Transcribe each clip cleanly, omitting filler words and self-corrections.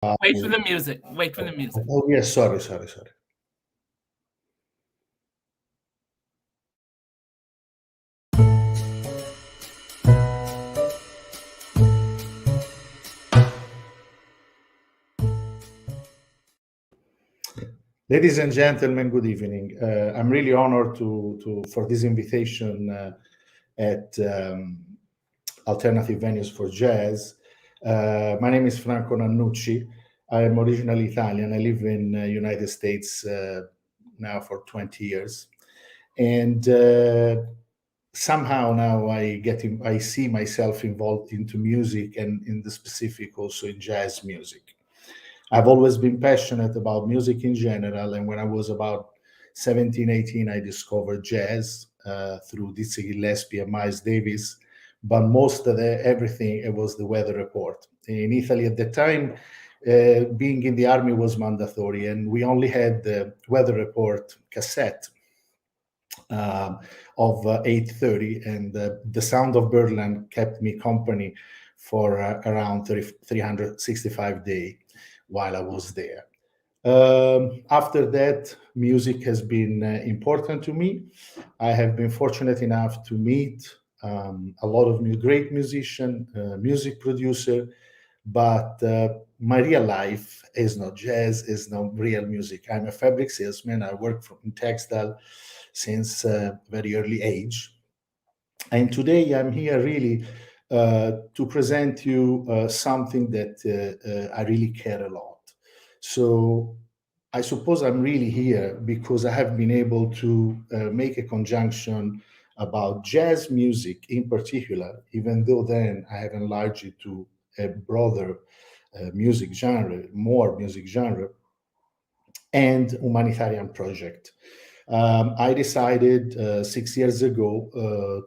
Wait for the music. Wait for the music. Oh, yes, sorry. Ladies and gentlemen, good evening. I'm really honored for this invitation at Alternative Venues for Jazz. My name is Franco Nannucci. I am originally Italian. I live in United States now for 20 years. And somehow now I see myself involved into music, and in the specific also in jazz music. I've always been passionate about music in general, and when I was about 17, 18, I discovered jazz through Dizzy Gillespie and Miles Davis. But most of everything, it was the weather report. In Italy at the time, being in the army was mandatory, and we only had the weather report cassette of 8:30, and the sound of Birdland kept me company for around 365 days while I was there. After that, music has been important to me. I have been fortunate enough to meet a lot of great musician, music producer, but my real life is not jazz, is not real music. I'm a fabric salesman. I work in textile since very early age. And today I'm here really to present you something that I really care a lot. So I suppose I'm really here because I have been able to make a conjunction about jazz music in particular, even though then I have enlarged it to a broader music genre, more music genre, and humanitarian project. I decided 6 years ago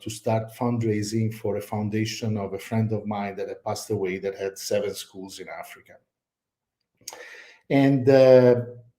to start fundraising for a foundation of a friend of mine that had passed away that had 7 schools in Africa. And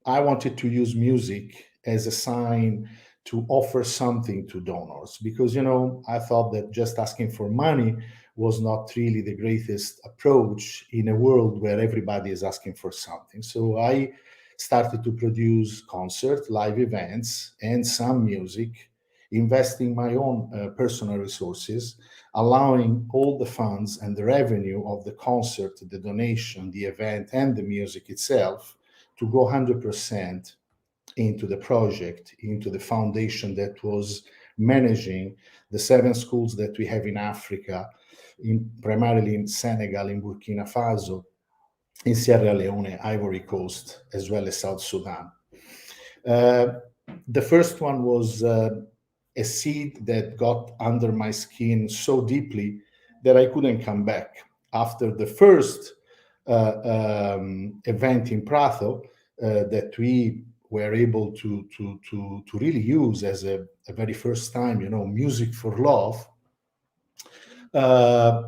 I wanted to use music as a sign to offer something to donors because, I thought that just asking for money was not really the greatest approach in a world where everybody is asking for something. So I started to produce concerts, live events, and some music, investing my own personal resources, allowing all the funds and the revenue of the concert, the donation, the event, and the music itself to go 100% into the project, into the foundation that was managing the 7 schools that we have in Africa, primarily in Senegal, in Burkina Faso, in Sierra Leone, Ivory Coast, as well as South Sudan. The first one was a seed that got under my skin so deeply that I couldn't come back. After the first event in Prato that we were able to really use as a very first time, music for love, uh,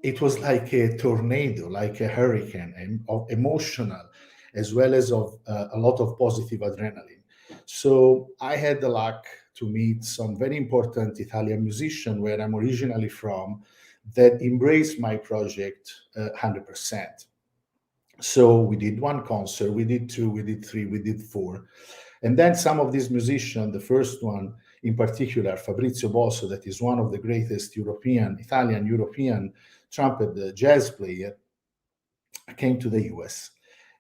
it was like a tornado, like a hurricane, and of emotional, as well as of a lot of positive adrenaline. So I had the luck to meet some very important Italian musicians where I'm originally from that embraced my project 100%. So we did 1 concert, we did 2, we did 3, we did 4. And then some of these musicians, the first one in particular, Fabrizio Bosso, that is one of the greatest Italian European trumpet jazz player, came to the US.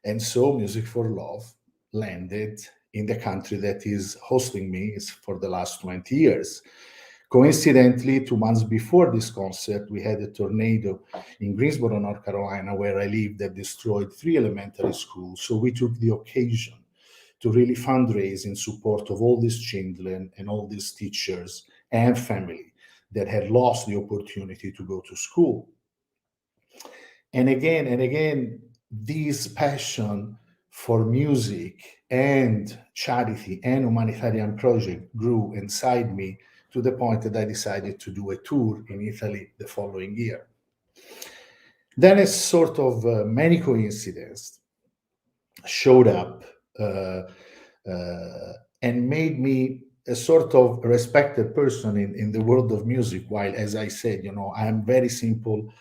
And so Music for Love landed in the country that is hosting me for the last 20 years. Coincidentally, 2 months before this concert, we had a tornado in Greensboro, North Carolina, where I live, that destroyed 3 elementary schools. So we took the occasion to really fundraise in support of all these children and all these teachers and family that had lost the opportunity to go to school. And again, this passion for music and charity and humanitarian project grew inside me to the point that I decided to do a tour in Italy the following year. Then a sort of many coincidences showed up and made me a sort of respected person in the world of music. While, as I said, I am very simple.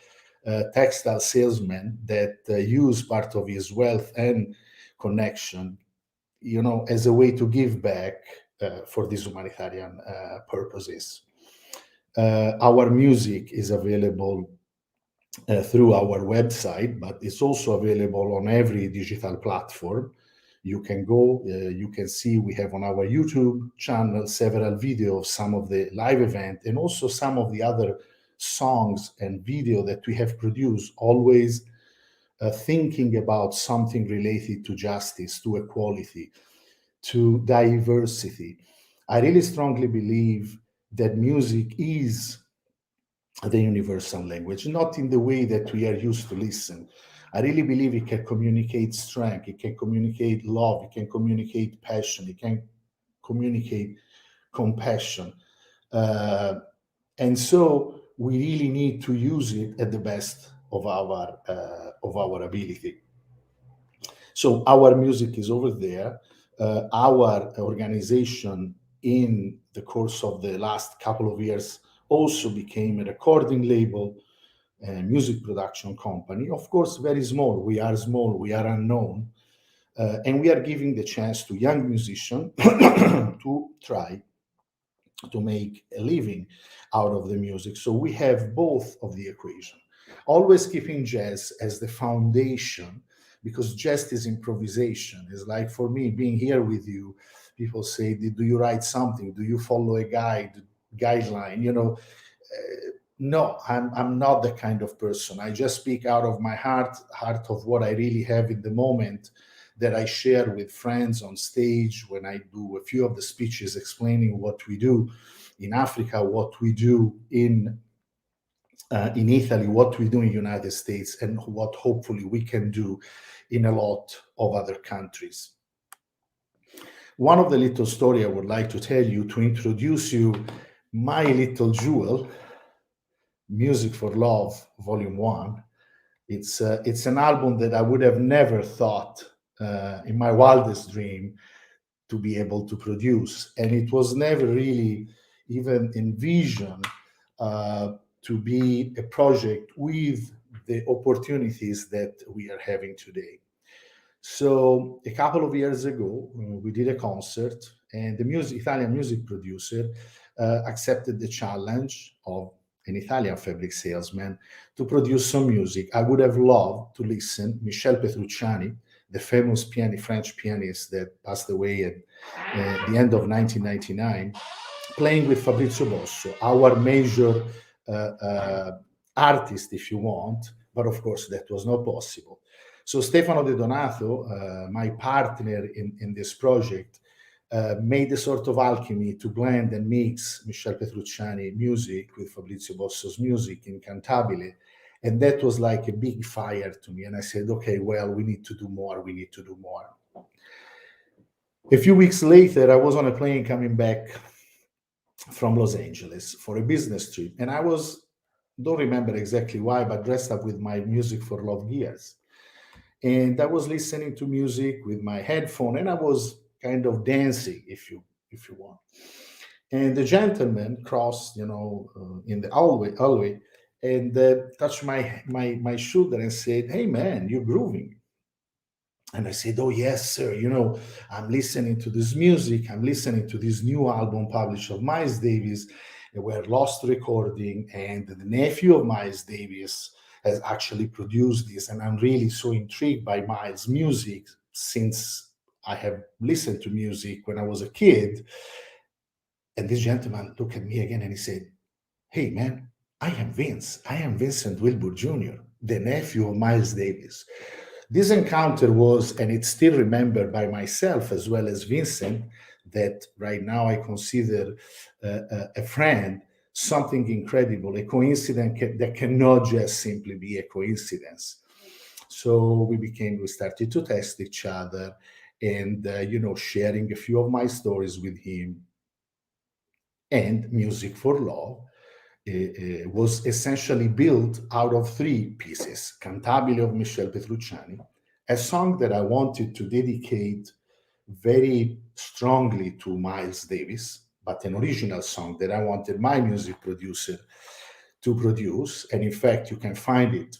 textile salesman that used part of his wealth and connection, as a way to give back for these humanitarian purposes. Our music is available through our website, but it's also available on every digital platform. You can go, you can see we have on our YouTube channel several videos of some of the live event and also some of the other songs and video that we have produced, always thinking about something related to justice, to equality, to diversity. I really strongly believe that music is the universal language, not in the way that we are used to listen. I really believe it can communicate strength, it can communicate love, it can communicate passion, it can communicate compassion. And so we really need to use it at the best of our ability. So our music is over there. Our organization, in the course of the last couple of years, also became a recording label, a music production company. Of course, very small. We are small. We are unknown, and we are giving the chance to young musicians to try to make a living out of the music. So we have both of the equation, always keeping jazz as the foundation, because jazz is improvisation. It's like, for me, being here with you, people say, do you write something? Do you follow a guideline? No, I'm not the kind of person. I just speak out of my heart of what I really have in the moment, that I share with friends on stage when I do a few of the speeches explaining what we do in Africa, what we do in Italy, what we do in the United States, and what hopefully we can do in a lot of other countries. One of the little story I would like to tell you to introduce you my little jewel, Music for Love, Volume 1. It's an album that I would have never thought in my wildest dream to be able to produce. And it was never really even envisioned to be a project with the opportunities that we are having today. So a couple of years ago, we did a concert, and the Italian music producer accepted the challenge of an Italian fabric salesman to produce some music. I would have loved to listen Michel Petrucciani, the famous French pianist that passed away at the end of 1999, playing with Fabrizio Bosso, our major artist, if you want, but of course that was not possible. So Stefano De Donato, my partner in this project, made a sort of alchemy to blend and mix Michel Petrucciani music with Fabrizio Bosso's music in Cantabile. And that was like a big fire to me. And I said, okay, well, we need to do more. We need to do more. A few weeks later, I was on a plane coming back from Los Angeles for a business trip. And don't remember exactly why, but dressed up with my Music for Love gears. And I was listening to music with my headphone, and I was kind of dancing, if you want. And the gentleman crossed, in the hallway, and touched my shoulder and said, "Hey man, you're grooving." And I said, "Oh yes, sir. I'm listening to this music. I'm listening to this new album published of Miles Davis, where Lost Recording, and the nephew of Miles Davis has actually produced this. And I'm really so intrigued by Miles' music, since I have listened to music when I was a kid." And this gentleman looked at me again and he said, "Hey man, I am Vince. I am Vincent Wilbur Jr., the nephew of Miles Davis." This encounter was, and it's still remembered by myself as well as Vincent, that right now I consider a friend, something incredible, a coincidence that cannot just simply be a coincidence. So we started to test each other, and sharing a few of my stories with him. And Music for Love was essentially built out of three pieces: Cantabile of Michel Petrucciani, a song that I wanted to dedicate very strongly to Miles Davis, but an original song that I wanted my music producer to produce. And in fact, you can find it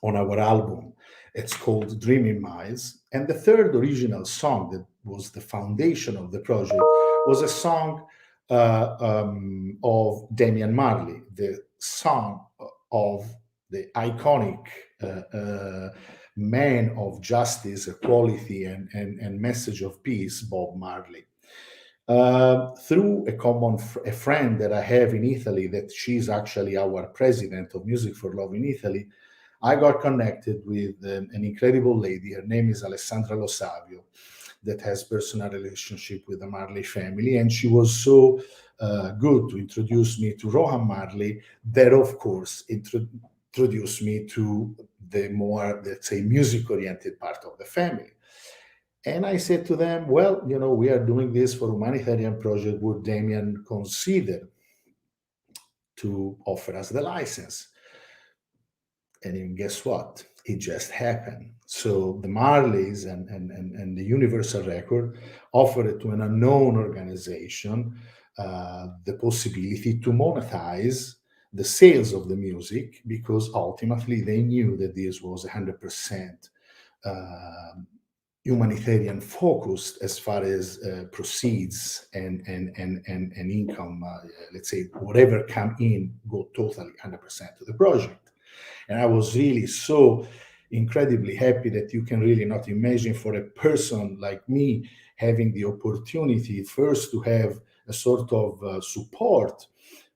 on our album. It's called Dreaming Miles. And the third original song that was the foundation of the project was a song of Damian Marley, the song of the iconic man of justice, equality, and message of peace, Bob Marley. Through a friend that I have in Italy, that she's actually our president of Music for Love in Italy, I got connected with an incredible lady. Her name is Alessandra Lo Savio, that has personal relationship with the Marley family, and she was so good to introduce me to Rohan Marley, that of course introduced me to the more, let's say, music-oriented part of the family. And I said to them, well, we are doing this for humanitarian project. Would Damien consider to offer us the license? And guess what? It just happened. So the Marleys and the Universal Record offered to an unknown organization the possibility to monetize the sales of the music, because ultimately they knew that this was 100% humanitarian focused as far as proceeds and income. Let's say whatever come in go totally 100% to the project. And I was really so incredibly happy that you can really not imagine, for a person like me having the opportunity first to have a sort of support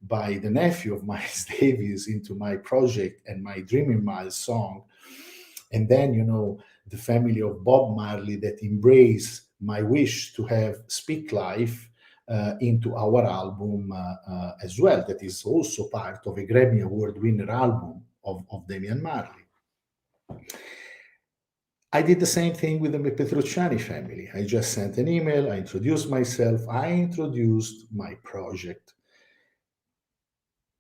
by the nephew of Miles Davis into my project and my Dreaming Miles song. And then, the family of Bob Marley that embrace my wish to have Speak Life into our album as well. That is also part of a Grammy Award winner album of Damian Marley. I did the same thing with the Petrucciani family. I just sent an email, I introduced myself, I introduced my project.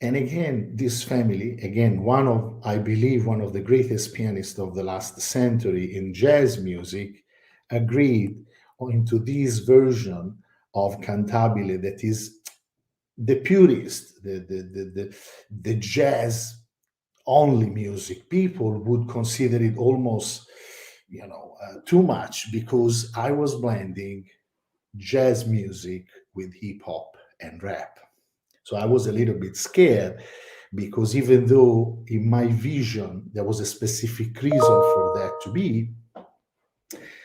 And again, this family, again, I believe, one of the greatest pianists of the last century in jazz music, agreed into this version of Cantabile that is the purest, the jazz only music. People would consider it almost, too much, because I was blending jazz music with hip hop and rap. So I was a little bit scared, because even though in my vision there was a specific reason for that to be,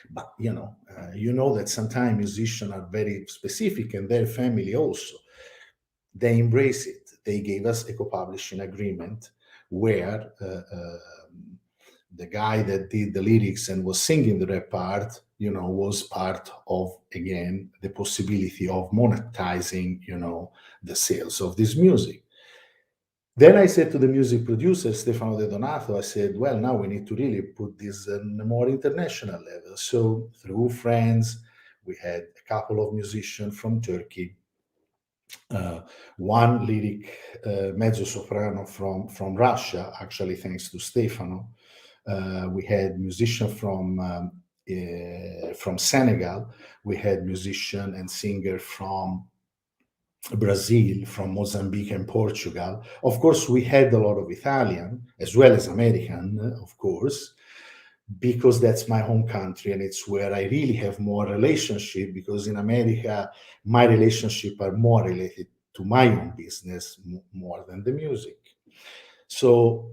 but that sometimes musicians are very specific, and their family also. They embrace it. They gave us a co-publishing agreement where the guy that did the lyrics and was singing the rap part, was part of, again, the possibility of monetizing, the sales of this music. Then I said to the music producer, Stefano De Donato, I said, well, now we need to really put this on a more international level. So through friends, we had a couple of musicians from Turkey, one lyric mezzo-soprano from Russia, actually thanks to Stefano. We had musicians from Senegal. We had musician and singer from Brazil, from Mozambique and Portugal. Of course, we had a lot of Italian as well as American, of course, because that's my home country and it's where I really have more relationship, because in America, my relationship are more related to my own business more than the music. So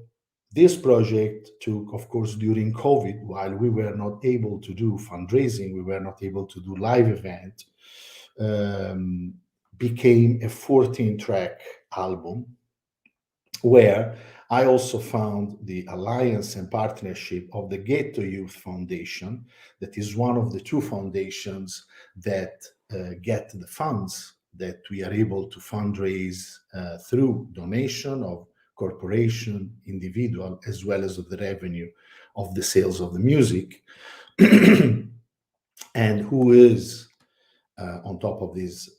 this project took, of course, during COVID, while we were not able to do fundraising, we were not able to do live event, became a 14-track album, where I also found the alliance and partnership of the Ghetto Youth Foundation, that is one of the two foundations that get the funds that we are able to fundraise through donation of corporation, individual, as well as of the revenue of the sales of the music, and who is on top of this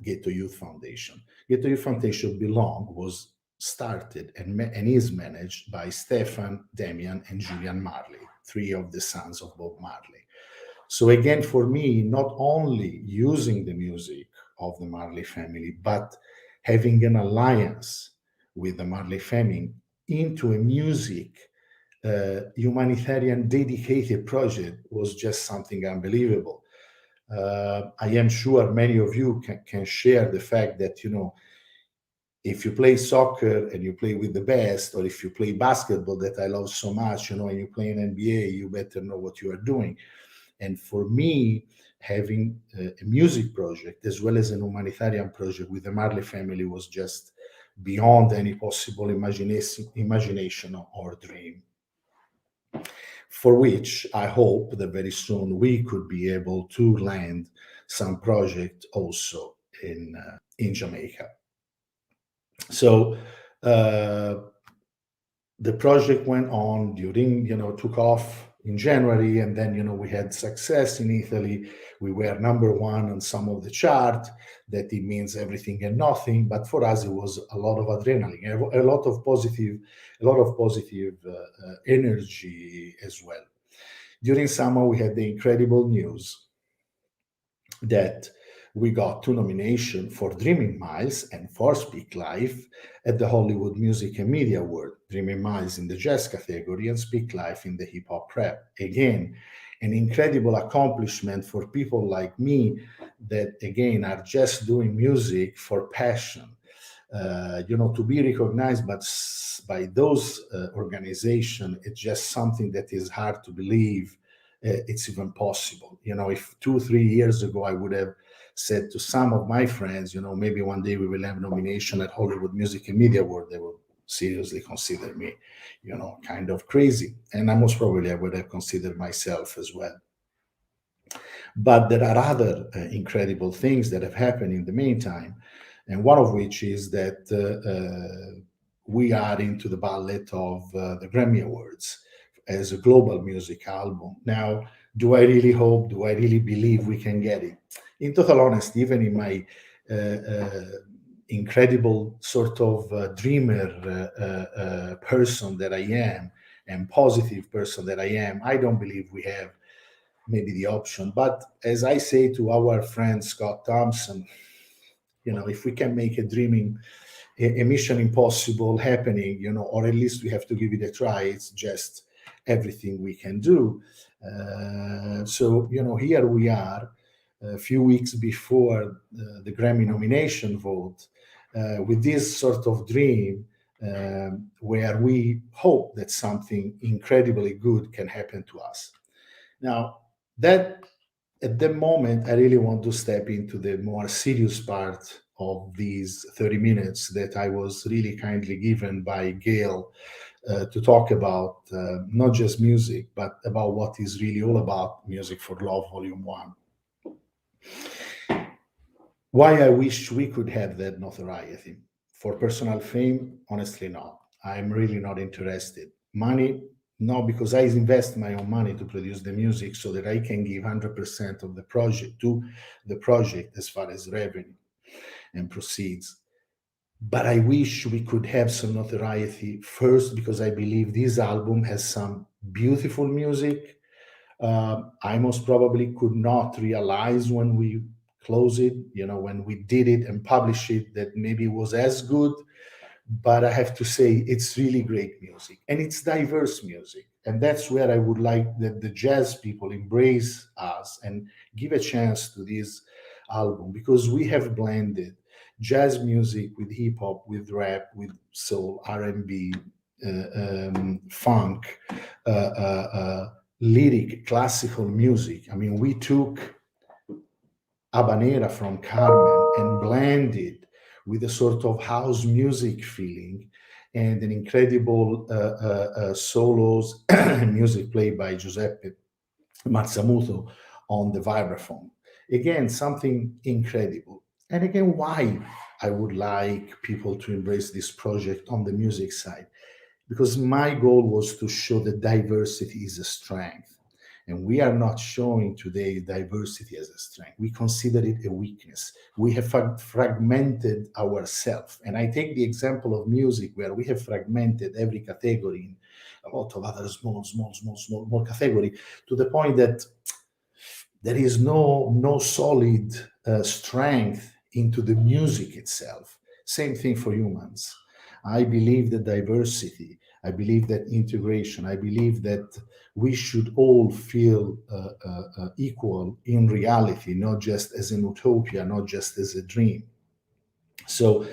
Ghetto Youth Foundation. Ghetto Youth Foundation was started and is managed by Stefan, Damian, and Julian Marley, three of the sons of Bob Marley. So again, for me, not only using the music of the Marley family, but having an alliance with the Marley Fleming into a music humanitarian dedicated project was just something unbelievable. I am sure many of you can share the fact that, if you play soccer and you play with the best, or if you play basketball that I love so much, and you play in NBA, you better know what you are doing. And for me, having a music project as well as an humanitarian project with the Marley family was just beyond any possible imagination or dream, for which I hope that very soon we could be able to land some project also in Jamaica. So uh, the project went on during, took off in January, and then, we had success in Italy. We were number one on some of the chart. That it means everything and nothing, but for us it was a lot of adrenaline, a lot of positive, energy as well. During summer, we had the incredible news that we got 2 nominations for Dreaming Miles and for Speak Life at the Hollywood Music and Media Award. Dreaming Miles in the jazz category and Speak Life in the hip hop rap. Again, an incredible accomplishment for people like me that, again, are just doing music for passion. To be recognized by those organizations, it's just something that is hard to believe it's even possible. If 2-3 years ago I would have said to some of my friends, maybe one day we will have nomination at Hollywood Music and Media Award, they would seriously consider me, kind of crazy. And I most probably I would have considered myself as well. But there are other incredible things that have happened in the meantime, and one of which is that we are into the ballot of the Grammy Awards as a global music album. Now, do I really hope, do I really believe we can get it? In total honesty, even in my incredible sort of dreamer person that I am, and positive person that I am, I don't believe we have maybe the option. But as I say to our friend Scott Thompson, if we can make a mission impossible happening, or at least we have to give it a try. It's just everything we can do. So here we are, a few weeks before the Grammy nomination vote, with this sort of dream, where we hope that something incredibly good can happen to us. Now, that at the moment, I really want to step into the more serious part of these 30 minutes that I was really kindly given by Gail to talk about not just music, but about what is really all about Music for Love, Volume 1. Why I wish we could have that notoriety. For personal fame, honestly, no. I'm really not interested. Money, no, because I invest my own money to produce the music so that I can give 100% of the project to the project as far as revenue and proceeds. But I wish we could have some notoriety first, because I believe this album has some beautiful music. I most probably could not realize when we close it, when we did it and publish it, that maybe it was as good. But I have to say, it's really great music, and it's diverse music. And that's where I would like that the jazz people embrace us and give a chance to this album, because we have blended jazz music with hip hop, with rap, with soul, R&B, funk, lyric, classical music. I mean, we took habanera from Carmen and blended with a sort of house music feeling, and an incredible solos and music played by Giuseppe Mazzamuto on the vibraphone. Again, something incredible. And again, why I would like people to embrace this project on the music side? Because my goal was to show that diversity is a strength. And we are not showing today diversity as a strength. We consider it a weakness. We have fragmented ourselves. And I take the example of music, where we have fragmented every category in a lot of other small category, to the point that there is no solid strength into the music itself. Same thing for humans. I believe that diversity, I believe that integration, I believe that we should all feel equal in reality, not just as an utopia, not just as a dream. So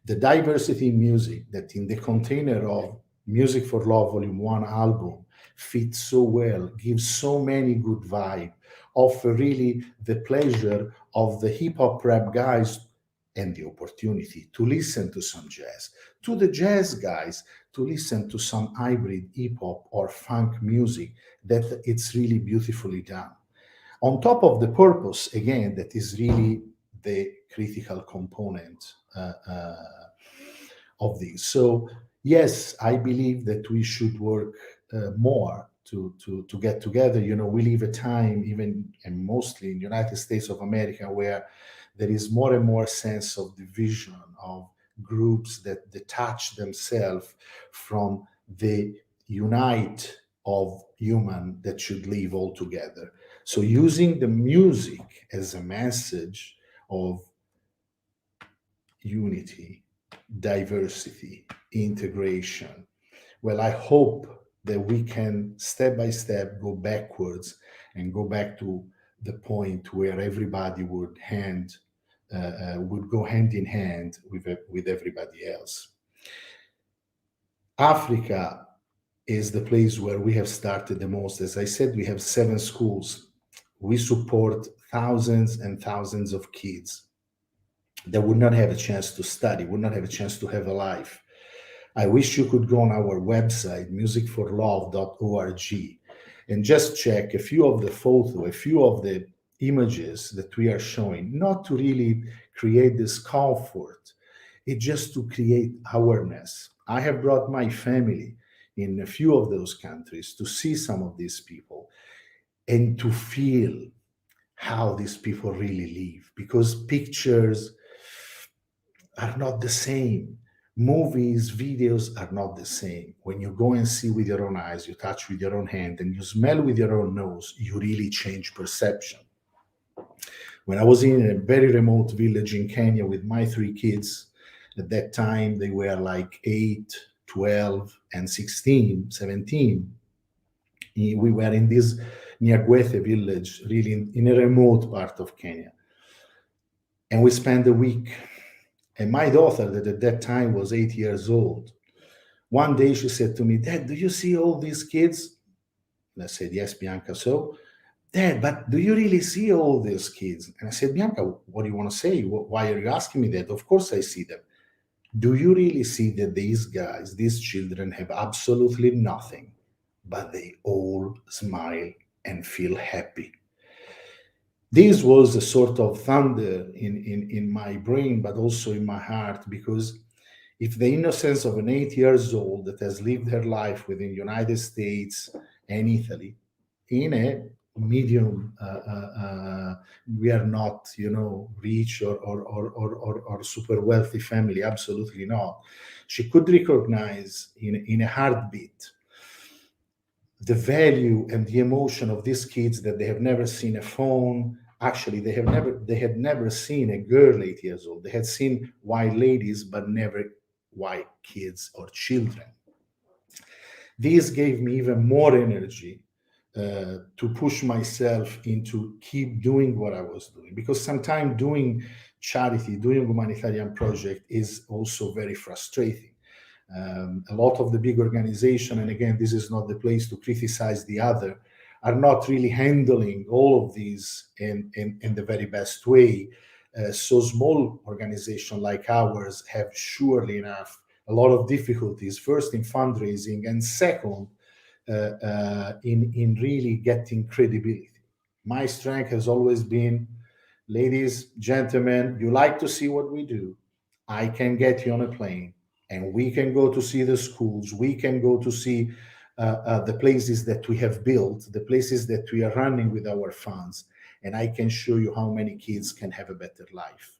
the diversity in music that in the container of Music for Love Volume 1 album fits so well, gives so many good vibe, offer really the pleasure of the hip hop rap guys and the opportunity to listen to some jazz, to the jazz guys to listen to some hybrid hip hop or funk music that it's really beautifully done. On top of the purpose, again, that is really the critical component of this. So, yes, I believe that we should work more to get together. You know, we live a time, even and mostly in the United States of America, where there is more and more sense of division, of groups that detach themselves from the unite of human that should live all together. So using the music as a message of unity, diversity, integration, well, I hope that we can step by step go backwards and go back to the point where everybody would go hand in hand with everybody else. Africa is the place where we have started the most. As I said, we have 7 schools. We support thousands and thousands of kids that would not have a chance to study, would not have a chance to have a life. I wish you could go on our website, musicforlove.org, and just check a few of the photos, a few of the images that we are showing, not to really create discomfort, it's just to create awareness. I have brought my family in a few of those countries to see some of these people and to feel how these people really live, because pictures are not the same. Movies, videos are not the same. When you go and see with your own eyes, you touch with your own hand, and you smell with your own nose, you really change perception. When I was in a very remote village in Kenya with my 3 kids, at that time they were like 8, 12, and 16, 17. We were in this Nyagwethe village, really in a remote part of Kenya. And we spent a week. And my daughter, that at that time was 8 years old, one day she said to me, "Dad, do you see all these kids?" And I said, "Yes, Bianca. So, Dad, but do you really see all these kids?" And I said, "Bianca, what do you want to say? Why are you asking me that? Of course I see them. Do you really see that these guys, these children, have absolutely nothing, but they all smile and feel happy?" This was a sort of thunder in my brain, but also in my heart, because if the innocence of an 8 years old that has lived her life within the United States and Italy in a medium, we are not, rich or super wealthy family, absolutely not. She could recognize in a heartbeat the value and the emotion of these kids, that they have never seen a phone. Actually, they had never seen a girl 8 years old. They had seen white ladies, but never white kids or children. This gave me even more energy to push myself into keep doing what I was doing, because sometimes doing charity, doing humanitarian project is also very frustrating. A lot of the big organization, and again, this is not the place to criticize the other, are not really handling all of these in the very best way. So small organization like ours have surely enough a lot of difficulties, first in fundraising, and second in really getting credibility. My strength has always been, ladies, gentlemen, you like to see what we do, I can get you on a plane and we can go to see the schools, we can go to see the places that we have built, the places that we are running with our funds, and I can show you how many kids can have a better life.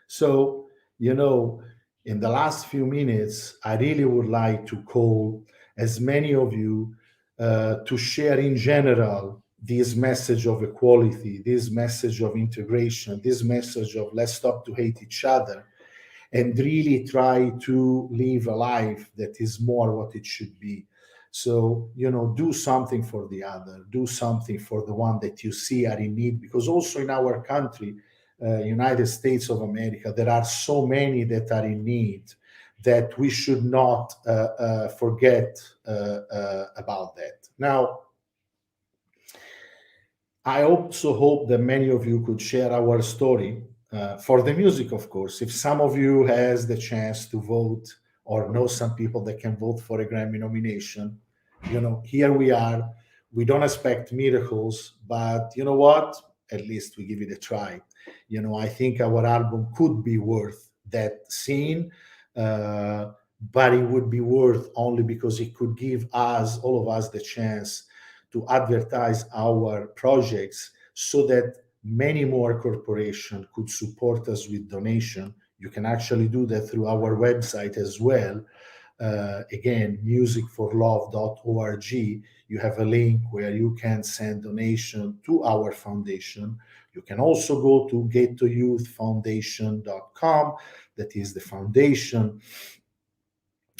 So, in the last few minutes, I really would like to call as many of you to share in general this message of equality, this message of integration, this message of let's stop to hate each other, and really try to live a life that is more what it should be. So, do something for the other, do something for the one that you see are in need, because also in our country, United States of America, there are so many that are in need that we should not forget about that. Now, I also hope that many of you could share our story for the music, of course. If some of you has the chance to vote or know some people that can vote for a Grammy nomination, here we are. We don't expect miracles, but you know what? At least we give it a try. I think our album could be worth that scene, but it would be worth only because it could give us, all of us, the chance to advertise our projects so that many more corporations could support us with donation. You can actually do that through our website as well. Again, musicforlove.org. You have a link where you can send donation to our foundation. You can also go to ghettoyouthfoundation.com. That is the foundation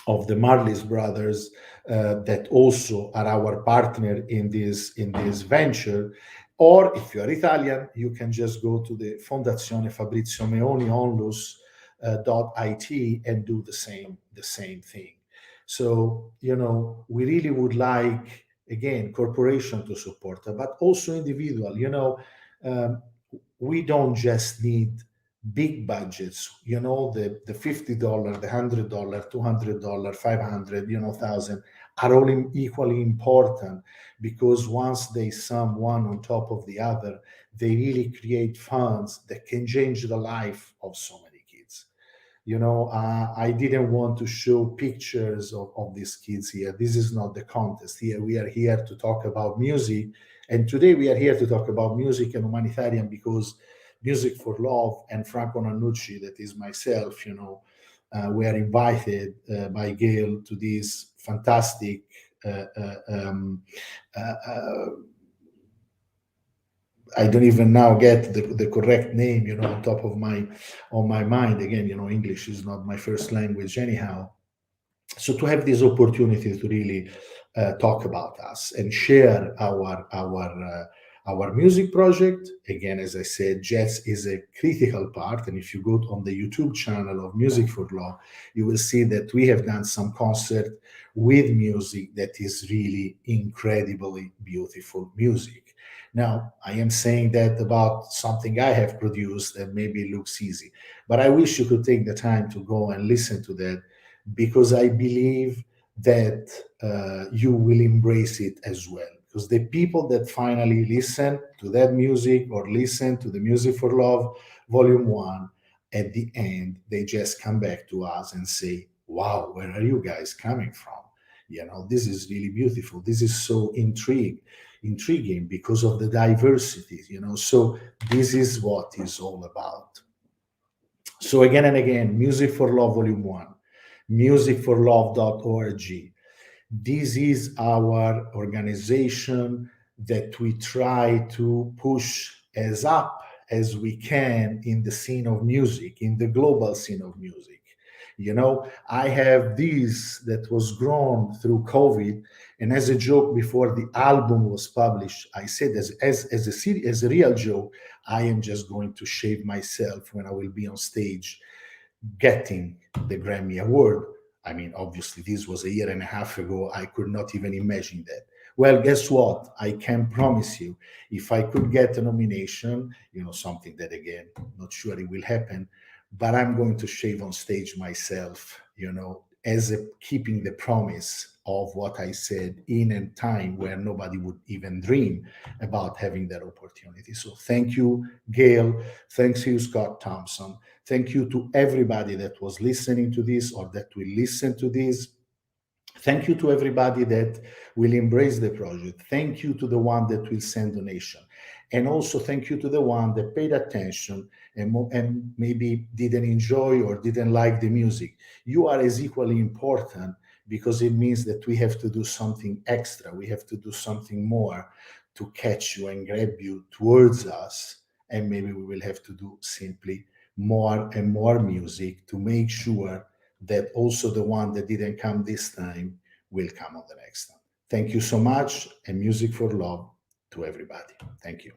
of the Marley's brothers that also are our partner in this venture. Or if you are Italian, you can just go to the Fondazione Fabrizio Meoni Onlus .it and do the same thing. So we really would like, again, corporation to support, but also individual. Um, we don't just need big budgets, the $50, the $100, $200, 500, 1,000 are all equally important, because once they sum one on top of the other, they really create funds that can change the life of so many kids. I didn't want to show pictures of these kids here. This is not the contest here. We are here to talk about music. And today we are here to talk about music and humanitarian, because Music for Love and Franco Nannucci, that is myself, we are invited by Gail to this fantastic I don't even now get the correct name, on top of my mind. Again, English is not my first language anyhow. So to have this opportunity to really talk about us and share our music project. Again, as I said, jazz is a critical part, and if you go on the YouTube channel of Music for Love, you will see that we have done some concert with music that is really incredibly beautiful music. Now, I am saying that about something I have produced that maybe looks easy, but I wish you could take the time to go and listen to that, because I believe that you will embrace it as well. Because the people that finally listen to that music or listen to the Music for Love Volume 1, at the end, they just come back to us and say, wow, where are you guys coming from? This is really beautiful. This is so intriguing because of the diversity, So this is what it's all about. So again and again, Music for Love Volume 1, musicforlove.org. This is our organization that we try to push as up as we can in the scene of music, in the global scene of music. I have this that was grown through COVID, and as a joke before the album was published, I said as a real joke, I am just going to shave myself when I will be on stage getting the Grammy Award. I mean, obviously, this was a year and a half ago. I could not even imagine that. Well, guess what? I can promise you, if I could get a nomination, something that, again, not sure it will happen, but I'm going to shave on stage myself, as keeping the promise of what I said in a time where nobody would even dream about having that opportunity. So thank you, Gail. Thanks you, Scott Thompson. Thank you to everybody that was listening to this or that will listen to this. Thank you to everybody that will embrace the project. Thank you to the one that will send donation. And also thank you to the one that paid attention and maybe didn't enjoy or didn't like the music. You are as equally important, because it means that we have to do something extra. We have to do something more to catch you and grab you towards us. And maybe we will have to do simply more and more music to make sure that also the one that didn't come this time will come on the next time. Thank you so much, and music for love to everybody. Thank you.